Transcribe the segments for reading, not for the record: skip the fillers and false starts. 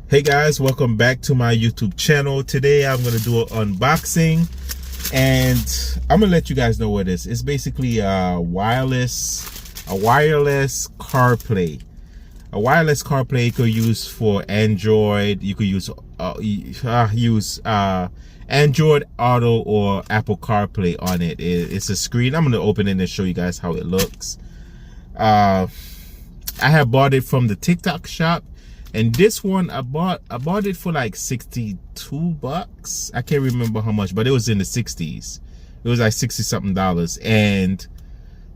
Hey guys, welcome back to my YouTube channel. Today I'm going to do an unboxing and I'm going to let you guys know what it is. It's basically a wireless CarPlay. A wireless CarPlay you could use for Android. You could use Android Auto or Apple CarPlay on it. It's a screen. I'm going to open it and show you guys how it looks. I have bought it from the TikTok shop. And this one I bought it for like 62 bucks. I can't remember how much, but it was in the 60s. It was like 60 something dollars. And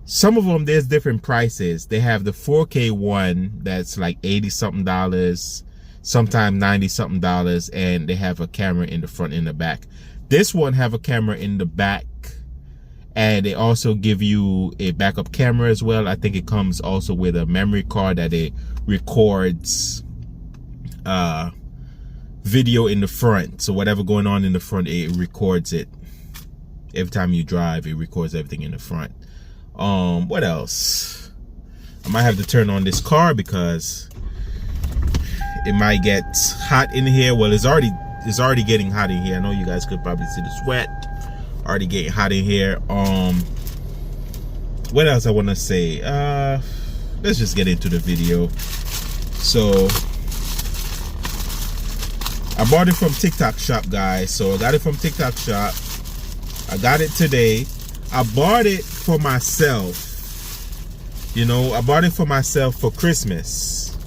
some of them, there's different prices. They have the 4K one that's like 80 something dollars, sometimes 90 something dollars, and they have a camera in the front and the back. This one have a camera in the back, and they also give you a backup camera as well. I think it comes also with a memory card that it records video in the front. So whatever going on in the front, it records it. Every time you drive, it records everything in the front. What else? I might have to turn on this car because it might get hot in here. Well, it's already getting hot in here. I know you guys could probably see the sweat already getting hot in here. What else I want to say? Let's just get into the video. So I bought it from TikTok shop, guys. So I got it from TikTok shop. I got it today. I bought it for myself. You know, I bought it for myself for Christmas.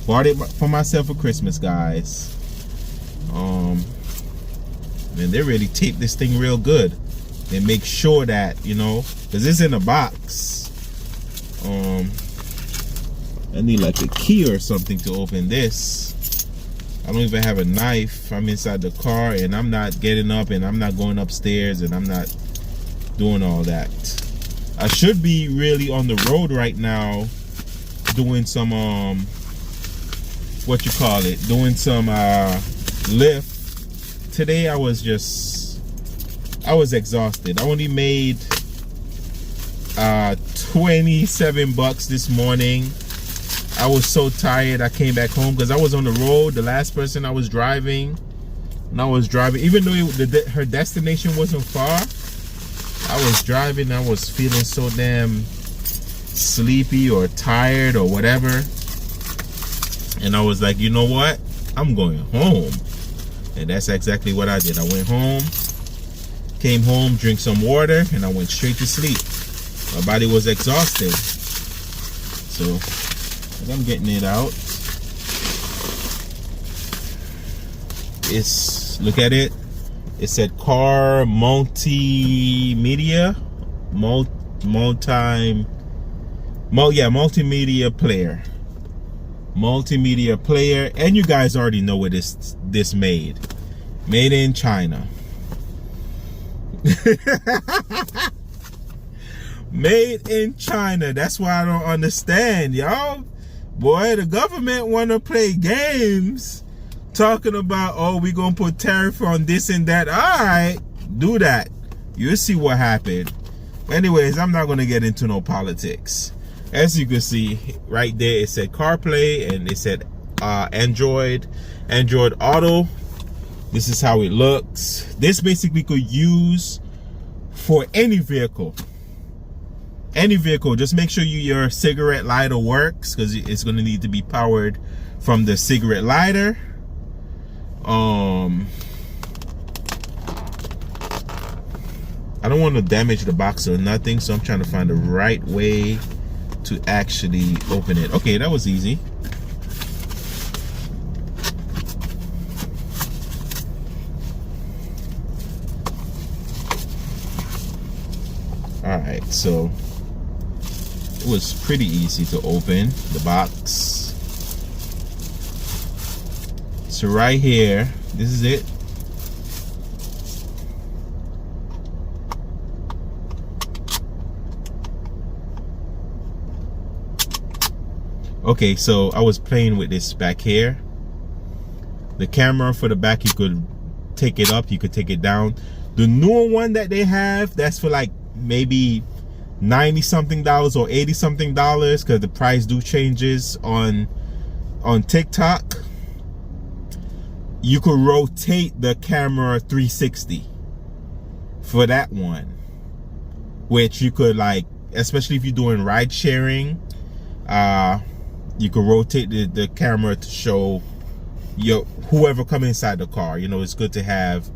Bought it for myself for Christmas, guys. Man, they really tape this thing real good. They make sure that, you know, because it's in a box. I need like a key or something to open this. I don't even have a knife. I'm inside the car and I'm not getting up and I'm not going upstairs and I'm not doing all that. I should be really on the road right now doing some doing some lift. Today I was exhausted. I only made 27 bucks this morning. I was so tired. I came back home because I was on the road. The last person I was driving, even though her destination wasn't far, I was driving. I was feeling so damn sleepy or tired or whatever, and I was like, you know what? I'm going home. And that's exactly what I did. I went home, came home, drank some water, and I went straight to sleep. My body was exhausted. So I'm getting it out. Look at it. It said car multimedia multimedia player. Multimedia player. And you guys already know what this made in China. Made in China. That's why I don't understand, y'all. Boy, the government want to play games talking about, oh, we gonna put tariff on this and that. All right, do that. You'll see what happened. Anyways, I'm not gonna get into no politics. As you can see right there, it said CarPlay and it said Android Auto. This is how it looks. This basically could use for any vehicle. Any vehicle. Just make sure your cigarette lighter works, because it's going to need to be powered from the cigarette lighter. I don't want to damage the box or nothing, so I'm trying to find the right way to actually open it. Okay, that was easy. All right, so it was pretty easy to open the box. So right here, this is it. Okay, so I was playing with this back here. The camera for the back, you could take it up, you could take it down. The newer one that they have, that's for like maybe $90 something or $80 something, because the price do changes on TikTok. you could rotate the camera 360 for that one, which you could, like, especially if you're doing ride sharing, you could rotate the camera to show whoever come inside the car. You know, it's good to have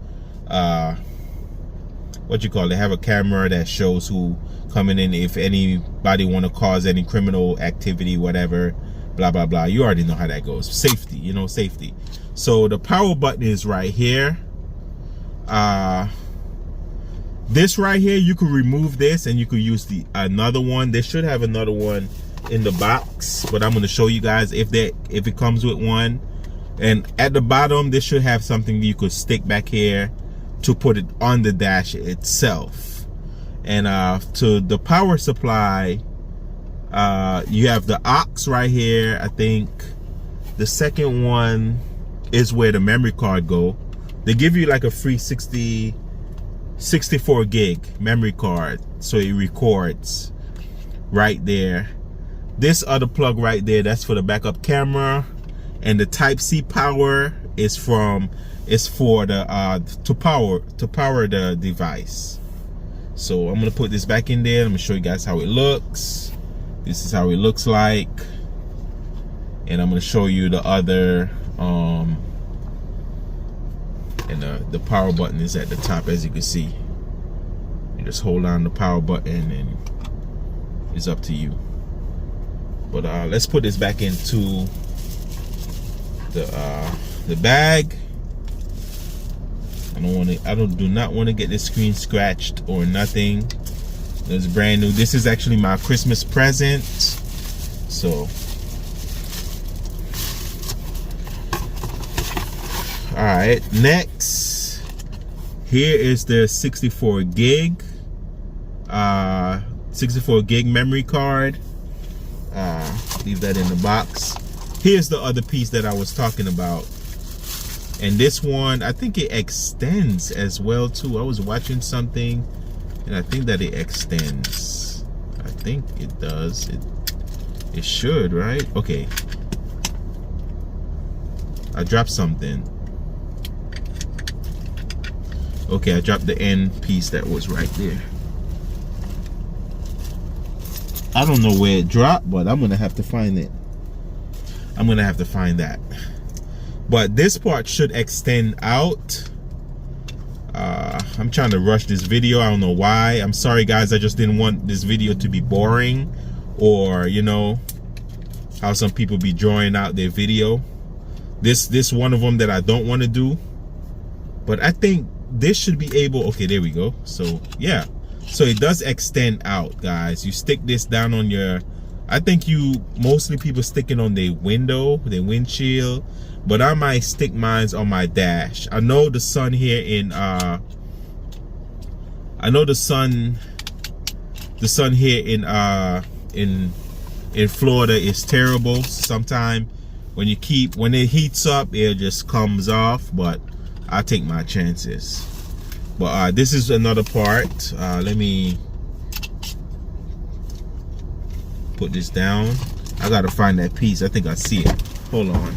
what you call it, have a camera that shows who coming in, if anybody want to cause any criminal activity, whatever, blah blah blah. You already know how that goes. Safety, you know, safety. So the power button is right here. This right here, you could remove this and you could use another one. They should have another one in the box, but I'm going to show you guys if it comes with one. And at the bottom, this should have something you could stick back here to put it on the dash itself. And to the power supply, you have the aux right here. I think the second one is where the memory card go. They give you like a free 64 gig memory card, so it records right there. This other plug right there, that's for the backup camera. And the Type-C power is for the to power the device. So I'm gonna put this back in there. I'm gonna show you guys how it looks. This is how it looks like, and I'm gonna show you the other and the power button is at the top, as you can see. You just hold on the power button and it's up to you. But let's put this back into the bag. I do not want to get this screen scratched or nothing. It's brand new. This is actually my Christmas present. So all right, next, here is the 64 gig memory card. Leave that in the box. Here's the other piece that I was talking about, and this one, I think it extends as well too. I was watching something and I think that it extends. I think it does. It should, right? Okay, I dropped something. Okay, I dropped the end piece that was right there. I don't know where it dropped, but I'm gonna have to find it. I'm gonna have to find that. But this part should extend out. I'm trying to rush this video. I don't know why. I'm sorry guys, I just didn't want this video to be boring, or you know how some people be drawing out their video. This one of them that I don't want to do. But I think this should be able, okay, there we go. So yeah, so it does extend out, guys. You stick this down on your, I think mostly people sticking on their window, their windshield, but I might stick mine on my dash. I know the sun here in in Florida is terrible. Sometimes when it heats up, it just comes off, but I take my chances. But this is another part. Let me put this down. I gotta find that piece. I think I see it. Hold on.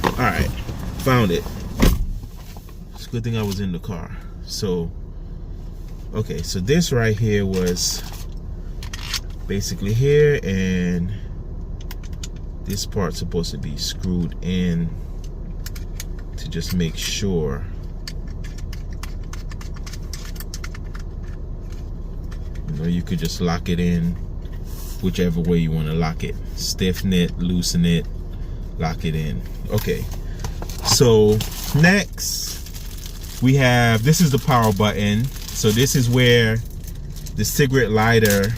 All right, found it. It's a good thing I was in the car. So, okay, so this right here was basically here, and this part's supposed to be screwed in to just make sure. You know, you could just lock it in whichever way you want to lock it. Stiffen it, loosen it, lock it in. Okay, so next we have, this is the power button. So this is where the cigarette lighter,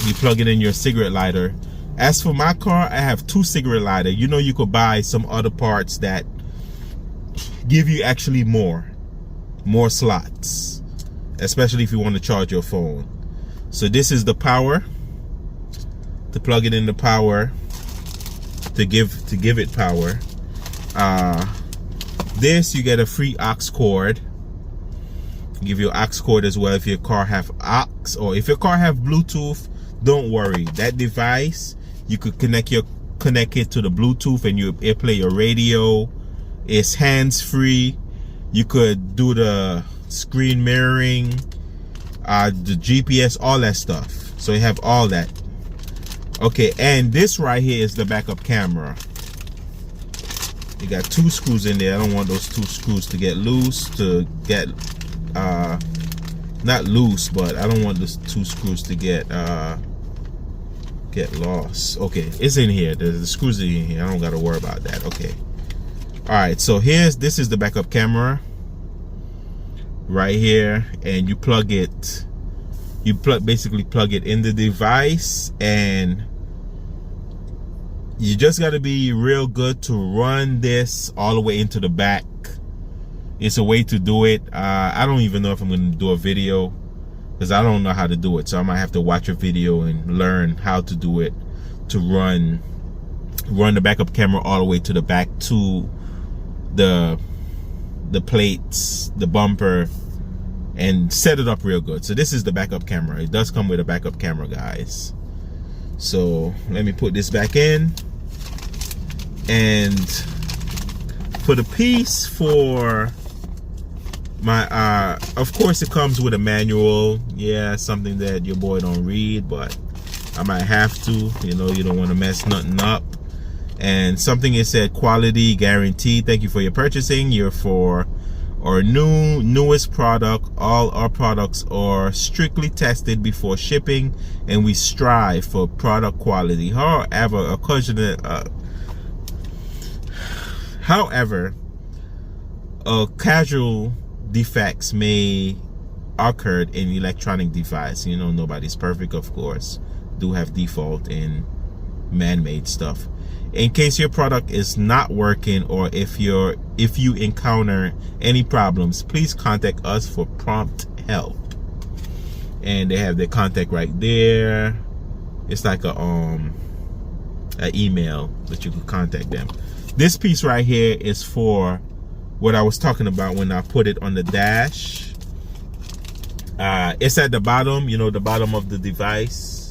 you plug it in your cigarette lighter. As for my car, I have 2 cigarette lighters. You know, you could buy some other parts that give you actually more slots, especially if you want to charge your phone. So this is the power, to plug it in the power, to give it power. This, you get a free aux cord. Give you aux cord as well if your car have aux, or if your car have Bluetooth don't worry, that device, you could connect it to the Bluetooth and it play your radio. It's hands-free. You could do the screen mirroring, the GPS, all that stuff. So you have all that. Okay, and this right here is the backup camera. You got 2 screws in there. I don't want those 2 screws to get loose, not loose, but I don't want those 2 screws to get lost. Okay, it's in here. The screws are in here. I don't got to worry about that. Okay. All right, so this is the backup camera right here, and you plug it. You basically plug it in the device, and you just got to be real good to run this all the way into the back. It's a way to do it. I don't even know if I'm going to do a video, because I don't know how to do it. So I might have to watch a video and learn how to do it, to run the backup camera all the way to the back to the plates, the bumper, and set it up real good. So this is the backup camera. It does come with a backup camera, guys. So let me put this back in. And for the piece for my of course it comes with a manual. Yeah, something that your boy don't read, but I might have to, you know, you don't want to mess nothing up. And something it said, quality guarantee. Thank you for your purchasing. You're for our newest product. All our products are strictly tested before shipping, and we strive for product quality. However, casual defects may occur in electronic device. You know, nobody's perfect, of course. Do have default in man-made stuff. In case your product is not working, or if you encounter any problems, please contact us for prompt help. And they have their contact right there. It's like a email that you can contact them. This piece right here is for what I was talking about when I put it on the dash. It's at the bottom, you know, the bottom of the device.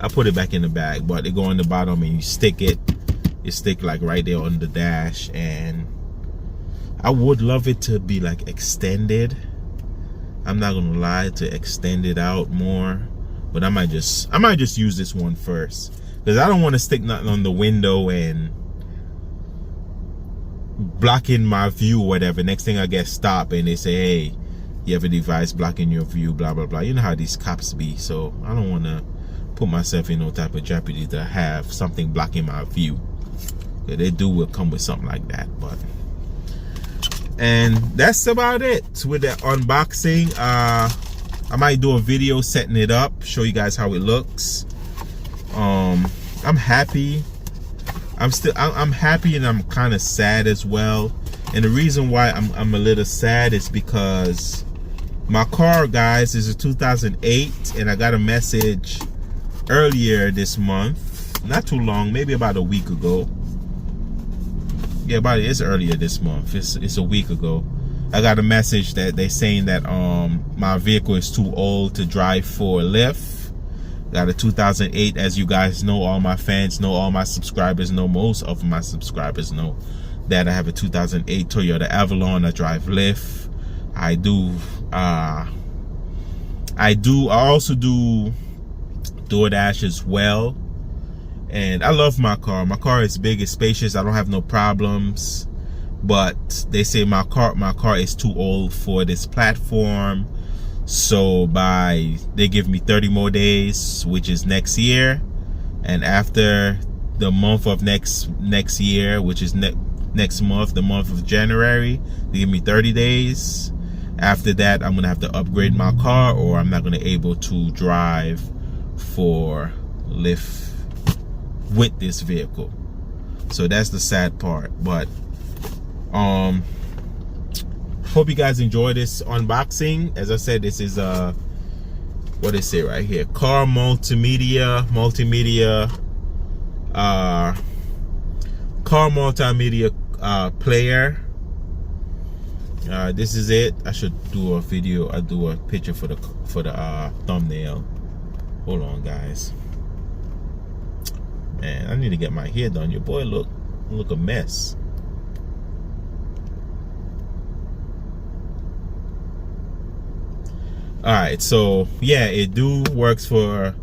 I put it back in the bag, but it go on the bottom and you stick it. It stick like right there on the dash, and I would love it to be like extended. I'm not gonna lie, to extend it out more, but I might just use this one first, because I don't want to stick nothing on the window and blocking my view or whatever. Next thing I get stopped and they say, hey, you have a device blocking your view, blah blah blah. You know how these cops be. So I don't want to put myself in no type of jeopardy to have something blocking my view. Yeah, they will come with something like that. But and that's about it with the unboxing. I might do a video setting it up, show you guys how it looks. I'm happy. I'm happy, and I'm kind of sad as well. And the reason why I'm a little sad is because my car, guys, is a 2008, and I got a message earlier this month, not too long, maybe about a week ago. Yeah, it's earlier this month. It's a week ago. I got a message that they saying that my vehicle is too old to drive for a lift. Got a 2008, as you guys know, all my fans know, all my subscribers know, most of my subscribers know that I have a 2008 Toyota Avalon. I drive Lyft. I also do DoorDash as well. And I love my car. My car is big, it's spacious. I don't have no problems. But they say my car is too old for this platform. So they give me 30 more days, which is next year. And after the month of next year, which is next month, the month of January, they give me 30 days. After that, I'm gonna have to upgrade my car, or I'm not gonna be able to drive for Lyft with this vehicle. So that's the sad part. But hope you guys enjoy this unboxing. As I said, this is what they say right here, car multimedia car multimedia player. This is it. I should do a video. I'll do a picture for the thumbnail. Hold on, guys. Man, I need to get my hair done. Your boy look a mess. Alright, so yeah, it works for,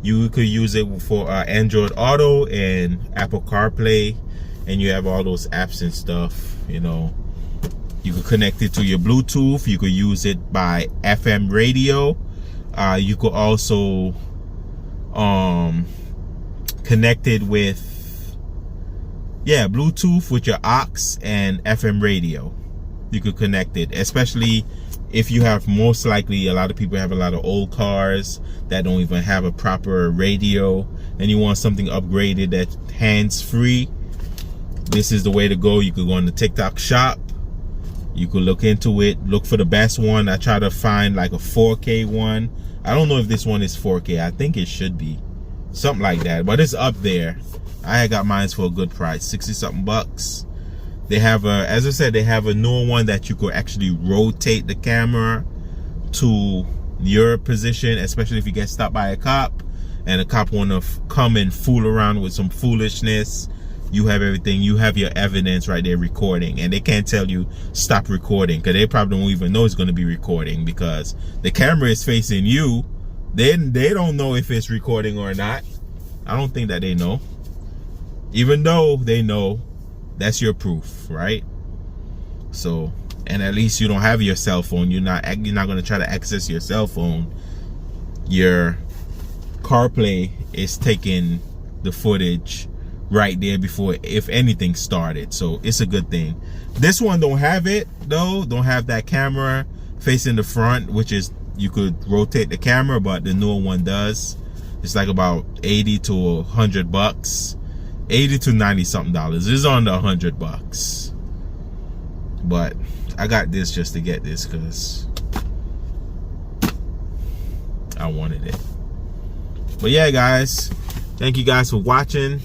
you could use it for Android Auto and Apple CarPlay, and you have all those apps and stuff. You know, you could connect it to your Bluetooth. You could use it by FM radio. You could also connect it with, yeah, Bluetooth with your aux and FM radio. You could connect it, especially if you have, most likely, a lot of people have a lot of old cars that don't even have a proper radio, and you want something upgraded that's hands-free. This is the way to go. You could go on the TikTok shop. You could look into it, look for the best one. I try to find like a 4K one. I don't know if this one is 4K. I think it should be something like that, but it's up there. I got mine for a good price, 60-something bucks. They have a, as I said, they have a newer one that you could actually rotate the camera to your position, especially if you get stopped by a cop and a cop want to come and fool around with some foolishness. You have everything. You have your evidence right there recording, and they can't tell you stop recording, because they probably don't even know it's going to be recording, because the camera is facing you. They don't know if it's recording or not. I don't think that they know, even though they know. That's your proof, right? So, and at least you don't have your cell phone. You're not going to try to access your cell phone. Your CarPlay is taking the footage right there before, if anything, started. So it's a good thing. This one don't have it though. Don't have that camera facing the front, which is, you could rotate the camera, but the newer one does. It's like about 80 to 100 bucks. 80 to 90 something dollars. It's on the 100 bucks. But I got this just to get this, because I wanted it. But yeah, guys, thank you guys for watching.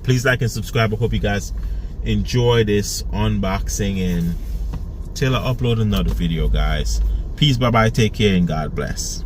Please like and subscribe. I hope you guys enjoy this unboxing, and till I upload another video, guys. Peace, bye bye, take care, and God bless.